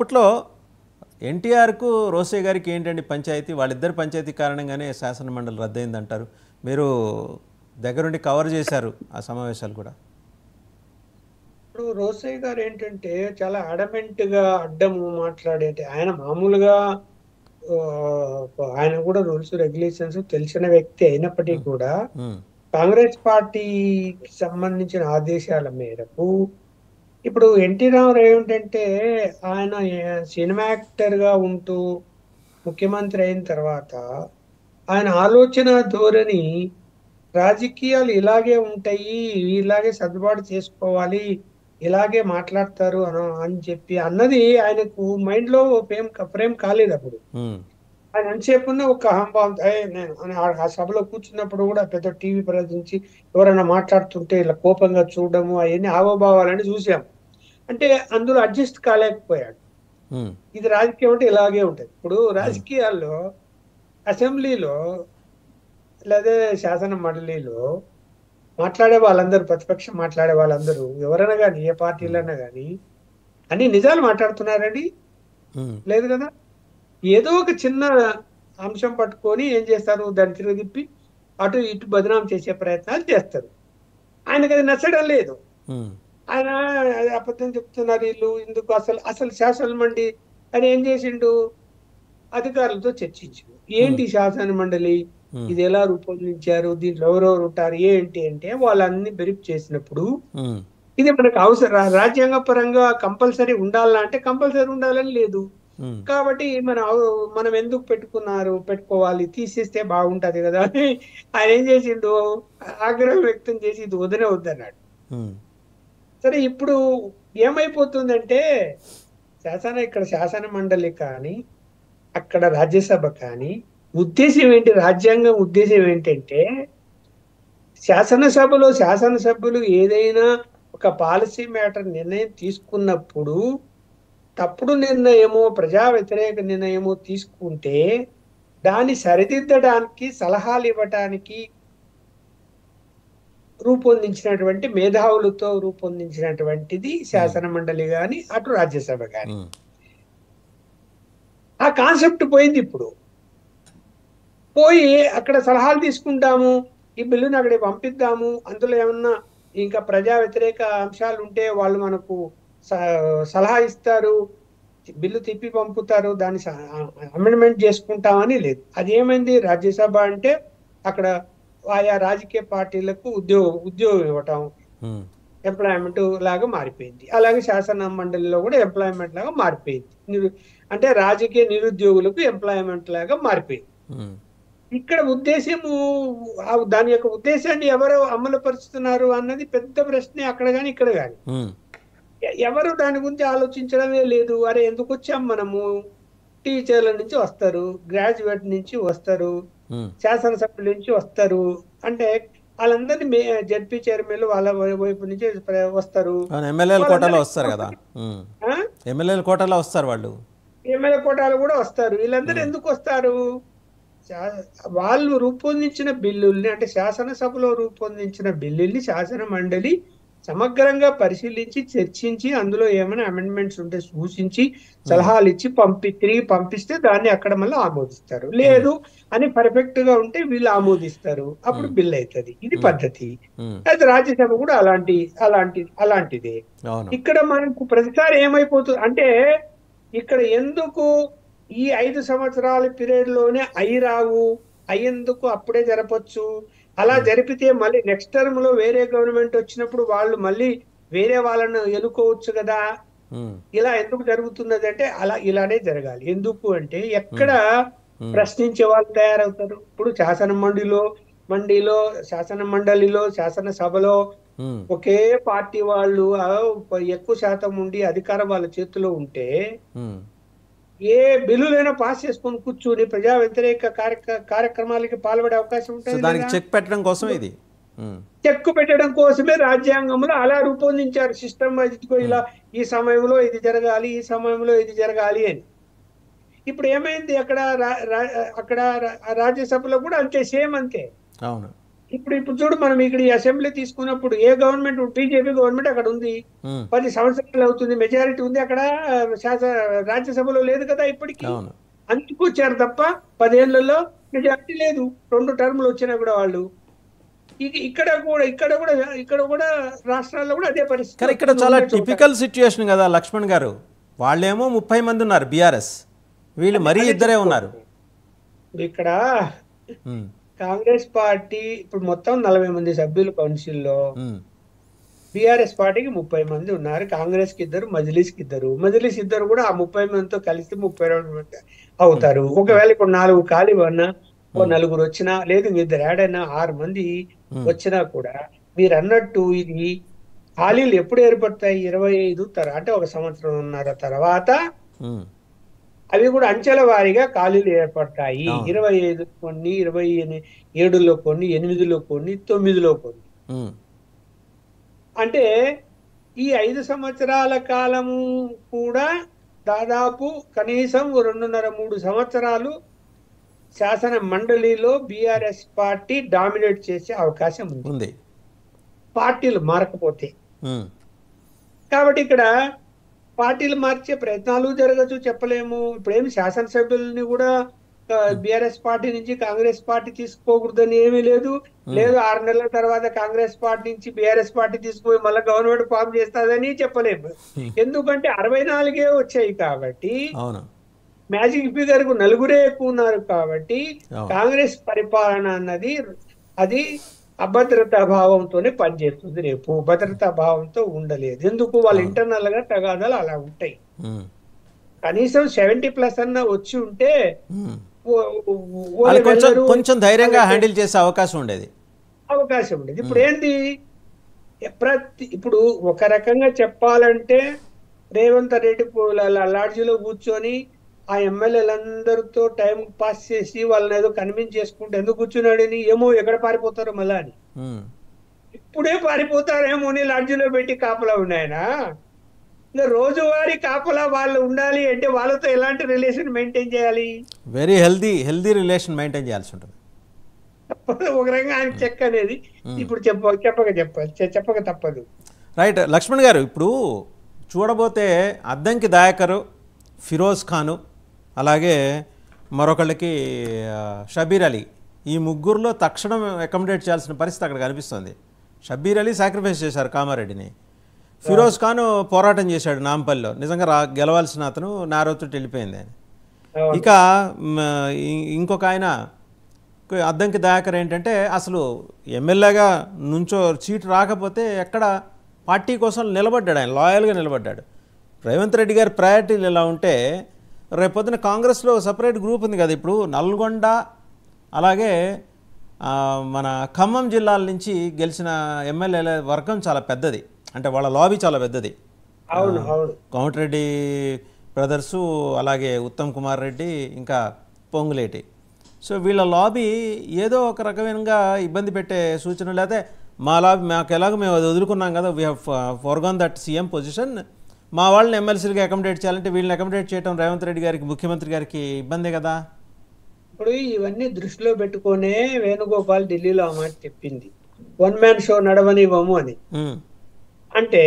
అప్పట్లో ఎన్టీఆర్కు రోసే గారికి ఏంటండి పంచాయతీ? వాళ్ళిద్దరు పంచాయతీ కారణంగానే శాసన మండలి రద్దయిందంటారు. మీరు దగ్గరుండి కవర్ చేశారు ఆ సమావేశాలు కూడా. ఇప్పుడు రోసయ్య గారు ఏంటంటే చాలా అడమెంట్ గా అడ్డము మాట్లాడేది. ఆయన మామూలుగా ఆ, ఆయన కూడా రూల్స్ రెగ్యులేషన్స్ తెలిసిన వ్యక్తి అయినప్పటికీ ఉమ్, కూడా ఉమ్, కాంగ్రెస్ పార్టీకి సంబంధించిన ఆదేశాల మేరకు ఇప్పుడు ఎన్టీ రామారావు ఏమిటంటే ఆయన సినిమా యాక్టర్ గా ఉంటూ ముఖ్యమంత్రి అయిన తర్వాత ఆయన ఆలోచన ధోరణి రాజకీయాలు ఇలాగే ఉంటాయి, ఇలాగే సర్దుబాటు చేసుకోవాలి, ఇలాగే మాట్లాడతారు అని చెప్పి అన్నది ఆయనకు మైండ్ లో ఫ్రేమ్ కాలేదు అప్పుడు. ఉమ్, ఆయన ఎంతసేపు ఉన్న ఒక అహంభావం, నేను అని ఆ సభలో కూర్చున్నప్పుడు కూడా పెద్ద టీవీ ప్రదర్శించి ఎవరైనా మాట్లాడుతుంటే ఇలా కోపంగా చూడడము అవన్నీ హావభావాలని చూసాం. అంటే అందులో అడ్జస్ట్ కాలేకపోయాడు. ఉమ్, ఇది రాజకీయం అంటే ఇలాగే ఉంటది. ఇప్పుడు అవును. రాజకీయాల్లో అసెంబ్లీలో లేదా శాసన మండలిలో మాట్లాడే వాళ్ళందరూ, ప్రతిపక్షం మాట్లాడే వాళ్ళందరూ ఎవరైనా కానీ ఏ ఉమ్, పార్టీలైనా కానీ అన్ని నిజాలు మాట్లాడుతున్నారండి? ఉమ్, లేదు కదా. ఏదో ఒక చిన్న అంశం పట్టుకొని ఏం చేస్తారు, దాన్ని తిరిగి అటు ఇటు బదనాం చేసే ప్రయత్నాలు చేస్తారు. ఆయనకు అది నచ్చడం లేదు. ఉమ్, ఆయన అబద్ధం చెప్తున్నారు వీళ్ళు ఎందుకు, అసలు అసలు శాసన మండలి ఆయన ఏం చేసిండు, అధికారులతో చర్చించిండు. ఉమ్, ఏంటి శాసన మండలి, ఉమ్, ఇది ఎలా రూపొందించారు, దీంట్లో ఎవరెవరు ఉంటారు ఏంటి అంటే వాళ్ళన్ని బ్రీఫ్ చేసినప్పుడు ఉమ్, ఇది మనకు అవసరం, రాజ్యాంగ పరంగా కంపల్సరీ ఉండాలా అంటే కంపల్సరీ ఉండాలని లేదు. ఉమ్, కాబట్టి మనం ఎందుకు పెట్టుకోవాలి, తీసేస్తే బాగుంటది కదా అని ఆయన ఏం చేసిండు, ఆగ్రహం వ్యక్తం చేసి ఇది వదిలే వద్దన్నాడు. ఉమ్, సరే ఇప్పుడు ఏమైపోతుందంటే ఇక్కడ శాసన మండలి కానీ అక్కడ రాజ్యసభ కానీ ఉద్దేశం ఏంటి, రాజ్యాంగం ఉద్దేశం ఏంటంటే శాసనసభలో శాసనసభ్యులు ఏదైనా ఒక పాలసీ మ్యాటర్ నిర్ణయం తీసుకున్నప్పుడు తప్పుడు నిర్ణయమో ప్రజా వ్యతిరేక నిర్ణయమో తీసుకుంటే దాన్ని సరిదిద్దడానికి సలహాలు ఇవ్వటానికి రూపొందించినటువంటి మేధావులతో రూపొందించినటువంటిది ఉమ్, శాసన మండలి గాని అటు రాజ్యసభ గాని. ఉమ్, ఆ కాన్సెప్ట్ పోయింది. ఇప్పుడు పోయి అక్కడ సలహాలు తీసుకుంటాము, ఈ బిల్లుని అక్కడికి పంపిద్దాము, అందులో ఏమన్నా ఇంకా ప్రజా వ్యతిరేక అంశాలు ఉంటే వాళ్ళు మనకు సలహా ఇస్తారు, బిల్లు తిప్పి పంపుతారు, దాన్ని అమెండ్మెంట్ చేసుకుంటామని లేదు. అదేమైంది, రాజ్యసభ అంటే అక్కడ ఆయా రాజకీయ పార్టీలకు ఉద్యోగం ఇవ్వటం, ఉమ్, ఎంప్లాయ్మెంట్ లాగా మారిపోయింది. అలాగే శాసన మండలిలో కూడా ఎంప్లాయ్మెంట్ లాగా మారిపోయింది. అంటే రాజకీయ నిరుద్యోగులకు ఎంప్లాయ్మెంట్ లాగా మారిపోయింది. ఉమ్, ఇక్కడ ఉద్దేశము, దాని యొక్క ఉద్దేశాన్ని ఎవరు అమలు పరుస్తున్నారు అన్నది పెద్ద ప్రశ్నే అక్కడ గాని ఇక్కడ గాని. ఉమ్, ఎవరు దాని గురించి ఆలోచించడమే లేదు. అరే ఎందుకు వచ్చాం మనము, టీచర్ల నుంచి వస్తారు, గ్రాడ్యుయేట్ నుంచి వస్తారు, ఉమ్. శాసనసభ్యుల నుంచి వస్తారు, అంటే వాళ్ళందరినీ జడ్పీ చైర్మన్లు వాళ్ళ వైపు నుంచి వస్తారు. అవును, ఎమ్మెల్యేల కోటాలో వాళ్ళందరినీ వస్తారు కదా. ఉమ్, ఆ? ఎమ్మెల్యేల కోటాలో వస్తారు వాళ్ళు. ఎమ్మెల్యే కోటాలు కూడా వస్తారు. వీళ్ళందరూ ఉమ్, ఎందుకు వస్తారు, వాళ్ళు రూపొందించిన బిల్లుల్ని, అంటే శాసనసభలో రూపొందించిన బిల్లుల్ని శాసన మండలి సమగ్రంగా పరిశీలించి చర్చించి అందులో ఏమైనా అమెండ్మెంట్స్ ఉంటే సూచించి ఉమ్, సలహాలు ఇచ్చి తిరిగి పంపిస్తే దాన్ని అక్కడ మళ్ళీ ఆమోదిస్తారు. ఉమ్, లేదు అని పర్ఫెక్ట్ గా ఉంటే వీళ్ళు ఆమోదిస్తారు, అప్పుడు ఉమ్, బిల్ అవుతుంది. ఇది ఉమ్, పద్ధతి. ఉమ్. అయితే రాజ్యసభ కూడా అలాంటిదే. అవును. ఇక్కడ మనకు ప్రతిసారి ఏమైపోతుంది అంటే ఇక్కడ ఎందుకు ఈ 5 సంవత్సరాల పీరియడ్ లోనే రావు, అయ్యేందుకు అప్పుడే జరపచ్చు. అలా ఉమ్, జరిపితే మళ్ళీ నెక్స్ట్ టర్మ్ లో వేరే గవర్నమెంట్ వచ్చినప్పుడు వాళ్ళు మళ్ళీ వేరే వాళ్ళను ఎన్నుకోవచ్చు కదా. ఉమ్, ఇలా ఎందుకు జరుగుతున్నది అంటే ఇలానే జరగాలి. ఎందుకు అంటే ఎక్కడ ఉమ్, ఉమ్, ప్రశ్నించే వాళ్ళు తయారవుతారు. ఇప్పుడు మండలిలో శాసన మండలిలో శాసనసభలో ఉమ్, ఒకే పార్టీ వాళ్ళు ఎక్కువ శాతం ఉండి అధికారం వాళ్ళ చేతిలో ఉంటే ఉమ్. ఏ బిల్లులైనా పాస్ చేసుకొని కూర్చుని ప్రజా వ్యతిరేక కార్యక్రమాలకి పాల్పడే అవకాశం సో ఉంటుంది దానికి లేదా. చెక్ పెట్టడం కోసం ఇది. ఉమ్, చెక్కు పెట్టడం కోసమే రాజ్యాంగంలో అలా రూపొందించారు సిస్టమ్. ఉమ్, ఇలా ఈ సమయంలో ఇది జరగాలి, ఈ సమయంలో ఇది జరగాలి అని. ఇప్పుడు ఏమైంది, అక్కడ రాజ్యసభలో కూడా అంతే, సేమ్ అంతే. అవును. ఇప్పుడు చూడు, మనం ఇక్కడ ఈ అసెంబ్లీ తీసుకున్నప్పుడు ఏ గవర్నమెంట్, బీజేపీ గవర్నమెంట్ అక్కడ ఉంది, ఉమ్, 10 సంవత్సరాలు అవుతుంది, మెజారిటీ ఉంది అక్కడ. రాజ్యసభలో లేదు కదా ఇప్పటికీ. అవును. అందుకు వచ్చారు తప్ప 10 ఏళ్లలో మెజారిటీ లేదు. 2 టర్ములు వచ్చినా కూడా వాళ్ళు ఇక్కడ కూడా రాష్ట్రాల్లో కూడా అదే పరిస్థితి. కానీ ఇక్కడ చాలా టిపికల్ సిచ్యుయేషన్ కదా లక్ష్మణ్ గారు. వాళ్ళేమో 30 మంది ఉన్నారు బీఆర్ఎస్, వీళ్ళు మరీ ఇద్దరే ఉన్నారు. ఇక్కడ ఉమ్, కాంగ్రెస్ పార్టీ ఇప్పుడు మొత్తం 40 మంది సభ్యులు కౌన్సిల్లో. ఉమ్, బీఆర్ఎస్ పార్టీకి 30 మంది ఉన్నారు. కాంగ్రెస్ కి 2, మజ్లిస్ కి 2. మజ్లిస్ ఇద్దరు కూడా ఆ 30 మందితో కలిసి 32 మంది అవుతారు. ఒకవేళ ఇప్పుడు 4 ఖాళీ ఉన్నా, ఓ 4 వచ్చినా, లేదు ఇద్దరు యాడ్ అయినా 6 మంది వచ్చినా కూడా మీరు అన్నట్టు ఇది ఖాళీలు ఎప్పుడు ఏర్పడతాయి? 25 అంటే 1 సంవత్సరంన్నర తర్వాత ఉమ్, అవి కూడా అంచెల వారీగా ఖాళీలు ఏర్పడతాయి. అవును. 25 కొన్ని, 27లో కొన్ని, 8లో కొన్ని, 9లో కొన్ని. ఉమ్, అంటే ఈ 5 సంవత్సరాల కాలము కూడా దాదాపు కనీసం 2.5-3 సంవత్సరాలు శాసన మండలిలో బీఆర్ఎస్ పార్టీ డామినేట్ చేసే అవకాశం ఉంది, ఉంది. పార్టీలు మారకపోతే. ఉమ్, కాబట్టి ఇక్కడ పార్టీలు మార్చే ప్రయత్నాలు జరగచ్చు, చెప్పలేము. ఇప్పుడేమి శాసనసభ్యుల్ని కూడా బీఆర్ఎస్ పార్టీ నుంచి కాంగ్రెస్ పార్టీ తీసుకోకూడదని ఏమీ లేదు. 6 నెలల తర్వాత కాంగ్రెస్ పార్టీ నుంచి బీఆర్ఎస్ పార్టీ తీసుకుపోయి మళ్ళీ గవర్నమెంట్ ఫామ్ చేస్తుందని చెప్పలేము. ఎందుకంటే 64 వచ్చాయి కాబట్టి, అవును. మ్యాజిక్ ఫిగర్ కు 4 ఎక్కువ ఉన్నారు కాబట్టి అవును. కాంగ్రెస్ పరిపాలన అన్నది అది అభద్రతా భావంతోనే పనిచేస్తుంది. రేపు భద్రతా భావంతో ఉండలేదు. ఎందుకు? వాళ్ళ ఇంటర్నల్ గా తగాదాలు అలా ఉంటాయి. ఉమ్, కనీసం 70+ అన్న వచ్చి ఉంటే ఉమ్. ఓ వాళ్ళు కొంచెం వెళ్ళరు, కొంచెం ధైర్యంగా హ్యాండిల్ చేసే అవకాశం ఉండేది. అవకాశం ఉండేది. ఇప్పుడు ఏంది, ఇప్పుడు ఒక రకంగా చెప్పాలంటే రేవంత్ రెడ్డి లాడ్జిలో కూర్చొని ఆ ఎమ్మెల్యేలందరితో టైం పాస్ చేసి వాళ్ళని ఏదో కన్విన్స్ చేసుకుంటే ఎందుకు కూర్చున్నాడని, ఏమో ఎక్కడ పారిపోతారో మళ్ళా అని. ఉమ్, ఇప్పుడే పారిపోతారేమో అని లాడ్జిలో పెట్టి కాపలా ఉన్నాయన. ఇంకా రోజువారీ కాపలా వాళ్ళు ఉండాలి అంటే వాళ్ళతో ఎలాంటి రిలేషన్ మెయింటైన్ చేయాలి? వెరీ హెల్దీ రిలేషన్ మెయింటైన్ చేయాల్సి ఉంటుంది. ఒక రకంగా ఆయన చెక్ అనేది ఇప్పుడు చెప్పక తప్పదు. రైట్ లక్ష్మణ్ గారు, ఇప్పుడు చూడబోతే అద్దంకి దయాకరు, ఫిరోజ్ ఖాను, అలాగే మరొకళ్ళకి షబీర్ అలీ, ఈ ముగ్గురులో తక్షణం అకామిడేట్ చేయాల్సిన పరిస్థితి అక్కడ కనిపిస్తుంది. షబీర్ అలీ సాక్రిఫైస్ చేశారు కామారెడ్డిని, ఫిరోజ్ ఖాన్ పోరాటం చేశాడు నాంపల్లిలో, నిజంగా గెలవాల్సిన అతను నారోతో వెళ్ళిపోయింది అని. ఇక ఇంకొక ఆయన అద్దంకి దయాకర్ ఏంటంటే అసలు ఎమ్మెల్యేగా నుంచో సీటు రాకపోతే ఎక్కడ పార్టీ కోసం నిలబడ్డాడు, ఆయన లాయల్గా నిలబడ్డాడు. రేవంత్ రెడ్డి గారి ప్రయారిటీలు ఇలా ఉంటే రేపొద్దున కాంగ్రెస్లో సపరేట్ గ్రూప్ ఉంది కదా. ఇప్పుడు నల్గొండ అలాగే మన ఖమ్మం జిల్లాల నుంచి గెలిచిన ఎమ్మెల్యేల వర్గం చాలా పెద్దది, అంటే వాళ్ళ లాబీ చాలా పెద్దది. కోమటిరెడ్డి బ్రదర్సు, అలాగే ఉత్తమ్ కుమార్ రెడ్డి, ఇంకా పొంగులేటి. సో వీళ్ళ లాబీ ఏదో ఒక రకమైనగా ఇబ్బంది పెట్టే సూచన, లేకపోతే మా లాబీ మాకు ఎలాగో మేము అది వదులుకున్నాం కదా, we have foregone that CM position, మా వాళ్ళని ఎమ్మెల్సీలుగా అకామిడేట్ చేయాలంటే వీళ్ళని అకామిడేట్ చేయడం రేవంత్ రెడ్డి గారికి, ముఖ్యమంత్రి గారికి ఇబ్బందే కదా. ఇప్పుడు ఇవన్నీ దృష్టిలో పెట్టుకునే వేణుగోపాల్ ఢిల్లీలో ఆ మాట చెప్పింది, 1 మ్యాన్ షో నడవనివ్వము అని. అంటే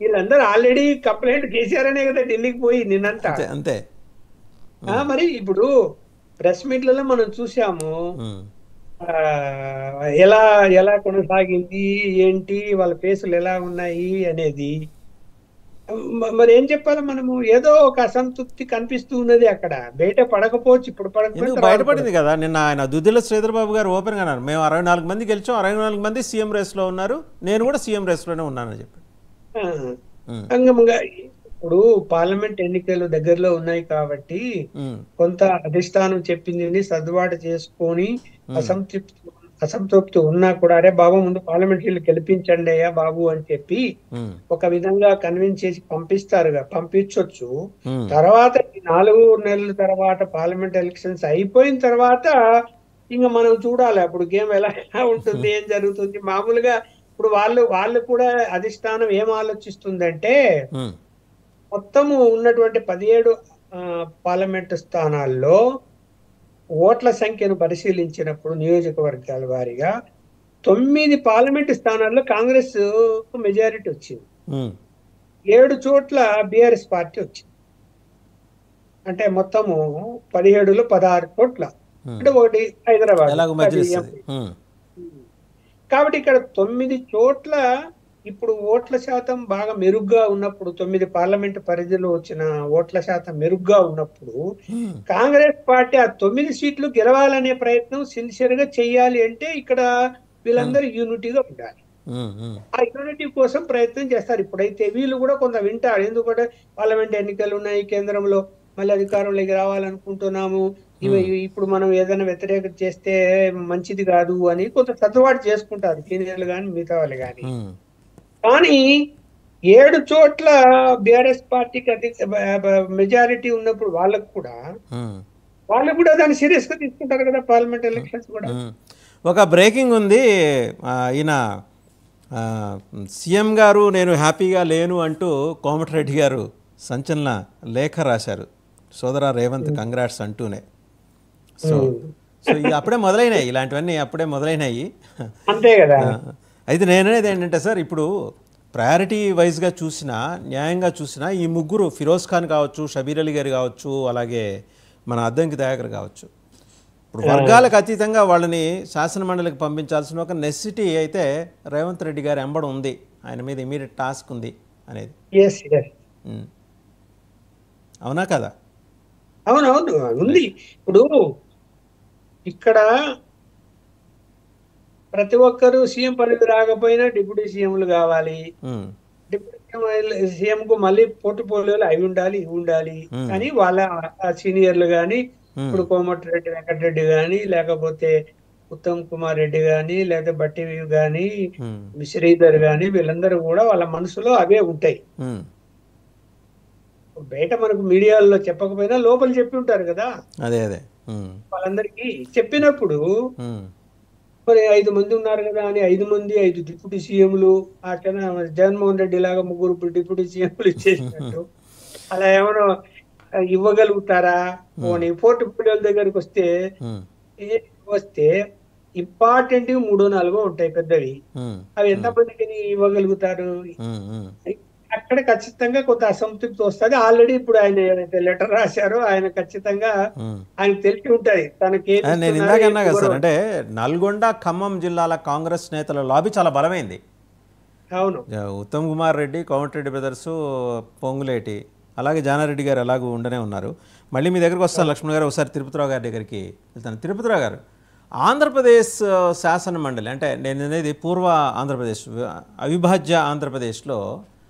వీళ్ళందరూ ఆల్రెడీ కంప్లైంట్ కేసీఆర్ అనే కదా ఢిల్లీకి పోయి నిన్నంతా. అంతే. మరి ఇప్పుడు ప్రెస్ మీట్లలో మనం చూసాము ఎలా ఎలా కొనసాగింది ఏంటి, వాళ్ళ ఫేసులు ఎలా ఉన్నాయి అనేది. మరి ఏం చెప్పాలి మనము? ఏదో ఒక అసంతృప్తి కనిపిస్తూ ఉన్నది అక్కడ, బయట పడకపోవచ్చు. ఇప్పుడు బయటపడింది కదా నిన్న ఆయన దుద్దిల శ్రీధర్ బాబు గారు ఓపెన్గా అన్నారు, మేము 64 మంది గెలిచాం, 64 మంది సీఎం రేస్లో ఉన్నారు, నేను కూడా సీఎం రేస్లోనే ఉన్నానని చెప్పి. ఇప్పుడు పార్లమెంట్ ఎన్నికలు దగ్గరలో ఉన్నాయి కాబట్టి కొంత అధిష్టానం చెప్పింది సర్దుబాటు చేసుకొని అసంతృప్తి ఉన్నా కూడా, అరే బాబు ముందు పార్లమెంట్ వీళ్ళు గెలిపించండి అయ్యా బాబు అని చెప్పి ఒక విధంగా కన్విన్స్ చేసి పంపిస్తారుగా, పంపించవచ్చు. తర్వాత 4 నెలల తర్వాత పార్లమెంట్ ఎలక్షన్స్ అయిపోయిన తర్వాత ఇంకా మనం చూడాలి అప్పుడు గేమ్ ఎలా ఉంటుంది, ఏం జరుగుతుంది. మామూలుగా ఇప్పుడు వాళ్ళు కూడా అధిష్టానం ఏం ఆలోచిస్తుందంటే, మొత్తము ఉన్నటువంటి 17 పార్లమెంటు స్థానాల్లో ఓట్ల సంఖ్యను పరిశీలించినప్పుడు నియోజకవర్గాల వారీగా 9 పార్లమెంటు స్థానాల్లో కాంగ్రెస్ మెజారిటీ వచ్చింది. ఉమ్, 7 చోట్ల బీఆర్ఎస్ పార్టీ వచ్చింది. అంటే మొత్తము 17లో 16 చోట్ల. అంటే ఒకటి హైదరాబాద్ ఎలాగో అది మధ్యలో ఇస్తుంది. ఎంపీ. కాబట్టి ఇక్కడ 9 చోట్ల ఇప్పుడు ఓట్ల శాతం బాగా మెరుగ్గా ఉన్నప్పుడు, 9 పార్లమెంటు పరిధిలో వచ్చిన ఓట్ల శాతం మెరుగ్గా ఉన్నప్పుడు కాంగ్రెస్ పార్టీ ఆ 9 సీట్లు గెలవాలనే ప్రయత్నం సిన్సియర్ గా చెయ్యాలి అంటే ఇక్కడ వీళ్ళందరూ యూనిటీగా ఉండాలి. ఆ యూనిటీ కోసం ప్రయత్నం చేస్తారు. ఇప్పుడైతే వీళ్ళు కూడా కొంత వింటారు. ఎందుకంటే పార్లమెంట్ ఎన్నికలు ఉన్నాయి, కేంద్రంలో మళ్ళీ అధికారంలోకి రావాలనుకుంటున్నాము, ఇవి ఇప్పుడు మనం ఏదైనా వ్యతిరేకత చేస్తే మంచిది కాదు అని కొంత సర్దుబాటు చేసుకుంటారు సీనియర్లు కానీ మిగతా వాళ్ళు కానీ. కానీ 7 చోట్ల బీఆర్ఎస్ పార్టీకి మెజారిటీ ఉన్నప్పుడు వాళ్ళు కూడా దాన్ని సీరియస్ గా తీసుకుంటారు కదా, పార్లమెంట్ ఎలక్షన్స్ కూడా. ఒక బ్రేకింగ్ ఉంది. ఈయన సీఎం గారు నేను హ్యాపీగా లేను అంటూ కోమటిరెడ్డి గారు సంచలన లేఖ రాశారు. సోదరా రేవంత్ కంగ్రాట్స్ అంటూనే. సో అప్పుడే మొదలైనాయి ఇలాంటివన్నీ, అప్పుడే మొదలైనాయి. అంతే కదా. అయితే నేననేది ఏంటంటే సార్, ఇప్పుడు ప్రయారిటీ వైజ్గా చూసినా, న్యాయంగా చూసినా ఈ ముగ్గురు ఫిరోజ్ ఖాన్ కావచ్చు, షబీర్ అలీ గారు కావచ్చు, అలాగే మన అద్దంకి దయాకర్ కావచ్చు, ఇప్పుడు వర్గాలకు అతీతంగా వాళ్ళని శాసనమండలికి పంపించాల్సిన ఒక నెసిటీ అయితే రేవంత్ రెడ్డి గారి ఎంబడి ఉంది, ఆయన మీద ఇమీడియట్ టాస్క్ ఉంది అనేది. అవునా కదా? అవునవును ఉంది. ఇప్పుడు ఇక్కడ ప్రతి ఒక్కరు సీఎం పదవి రాకపోయినా డిప్యూటీ సీఎంలు కావాలి. డిప్యూటీ సీఎం కు మళ్ళీ పోర్టుఫోలియోలు అవి ఉండాలి, ఇవి ఉండాలి. కానీ వాళ్ళ సీనియర్లు కానీ, ఇప్పుడు కోమటిరెడ్డి వెంకటరెడ్డి కానీ, లేకపోతే ఉత్తమ్ కుమార్ రెడ్డి కానీ, లేకపోతే బట్టి కానీ, శ్రీధర్ కానీ, వీళ్ళందరూ కూడా వాళ్ళ మనసులో అవే ఉంటాయి. బయట మనకు మీడియాలో చెప్పకపోయినా లోపల చెప్పి ఉంటారు కదా. అదే అదే వాళ్ళందరికీ చెప్పినప్పుడు మరి 5 మంది ఉన్నారు కదా అని 5 మంది 5 డిప్యూటీ సీఎంలు, ఆ జగన్మోహన్ రెడ్డి లాగా 3 డిప్యూటీ సీఎంలు ఇచ్చేసినట్టు అలా ఏమైనా ఇవ్వగలుగుతారా? పోనీ పోర్టుఫోలియోల దగ్గరికి వస్తే ఇంపార్టెంట్ 3-4 ఉంటాయి పెద్దవి, అవి ఎంతమందికి ఇవ్వగలుగుతారు? అక్కడ ఖచ్చితంగా కొంత అసంతృప్తి వస్తుంది. ఆల్రెడీ ఇప్పుడు ఆయన ఏదైతే లెటర్ రాశారో ఆయన ఖచ్చితంగా ఆయనకు తెలిసి ఉంటది తనకి. నేను ఇందాకన్నా కదా సార్, అంటే నల్గొండ, ఖమ్మం జిల్లాల కాంగ్రెస్ నేతల లాబీ చాలా బలమైంది. అవును, ఉత్తమ్ కుమార్ రెడ్డి, కోమటిరెడ్డి బ్రదర్స్, పొంగులేటి, అలాగే జానారెడ్డి గారు అలాగూ ఉండనే ఉన్నారు. మళ్ళీ మీ దగ్గరకు వస్తాను లక్ష్మణ్ గారు, ఒకసారి తిరుపతిరావు గారి దగ్గరికి వెళ్తాను. తిరుపతిరావు గారు, ఆంధ్రప్రదేశ్ శాసన మండలి అంటే నేను అనేది పూర్వ ఆంధ్రప్రదేశ్, అవిభాజ్య ఆంధ్రప్రదేశ్లో